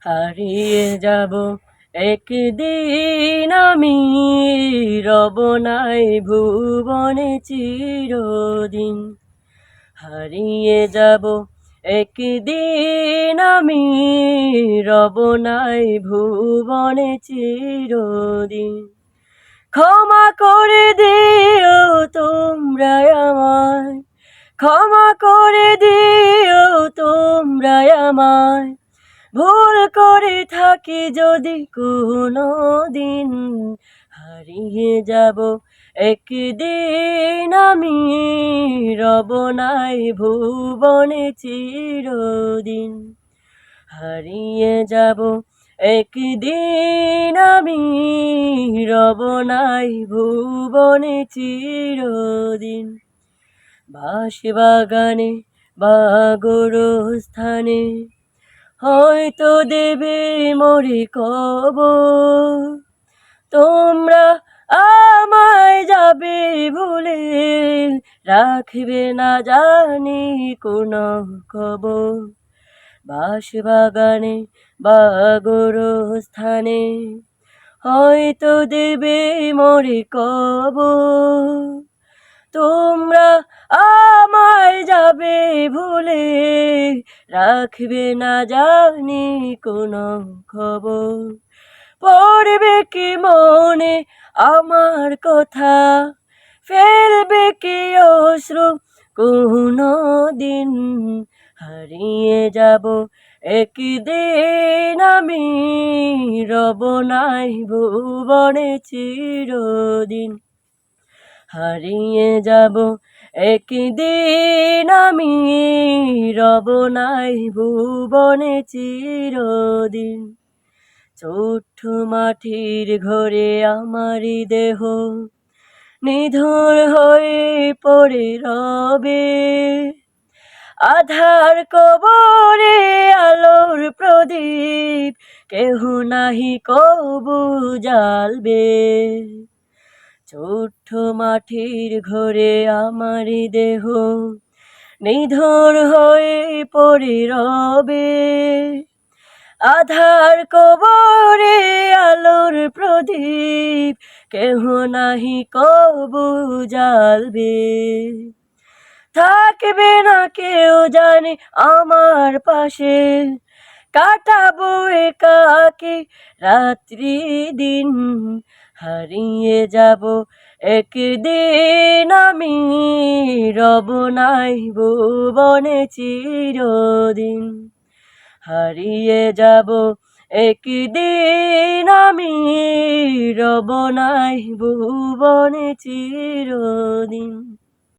হারিয়ে যাব একদিন আমি, রব নাই ভুবনে চিরদিন। হারিয়ে যাব একদিন আমি, রব নাই ভুবনে চিরদিন। ক্ষমা করে দিও তোমরা আমায়, ক্ষমা করে দিও তোমরা আমায়, ভুল করে থাকি যদি কোনো দিন। হারিয়ে যাব একদিন আমি, রব নাই ভুবনে চিরদিন। হারিয়ে যাব একদিন আমি, রব নাই ভুবনে চিরদিন। বাঁশবাগানে বা গোরস্থানে হয়তো দেবে মোরে কবর, তোমরা আমায় যাবে ভুলে, রাখবে না জানি কোনো খবর। বাঁশবাগানে বা গোরস্থানে হয়তো দেবে মোরে কবর, তোমরা আমায় যাবে ভুলে, রাখবে না জানি কোনো খবর। পড়বে কি মনে আমার কথা, ফেলবে কি অশ্রু কোনো দিন। হারিয়ে যাব একদিন আমি, রব নাই ভুবনে চিরদিন। হারিয়ে যাব একদিন আমি, রব নাই ভুবনে চিরদিন। ছোট্ট মাটির ঘরে আমারি দেহ নিথর হয়ে পড়ে রবে, আধার কবরে আলোর প্রদীপ কেহ নাহি কবু জ্বালবে। ছোট্ট মাটির ঘরে আমারি দেহ নিথর হয়ে পড়ে রবে, আধার কবরে আলোর প্রদীপ কেহ নাহি কবু জ্বালবে। থাকবে না কেউ জানি আমার পাশে, কাটাবো একাকী রাত্রি দিন। হারিয়ে যাব একদিন আমি, রব নাই ভুবনে চিরদিন। হারিয়ে যাব একদিন আমি, রব নাই ভুবনে চিরদিন।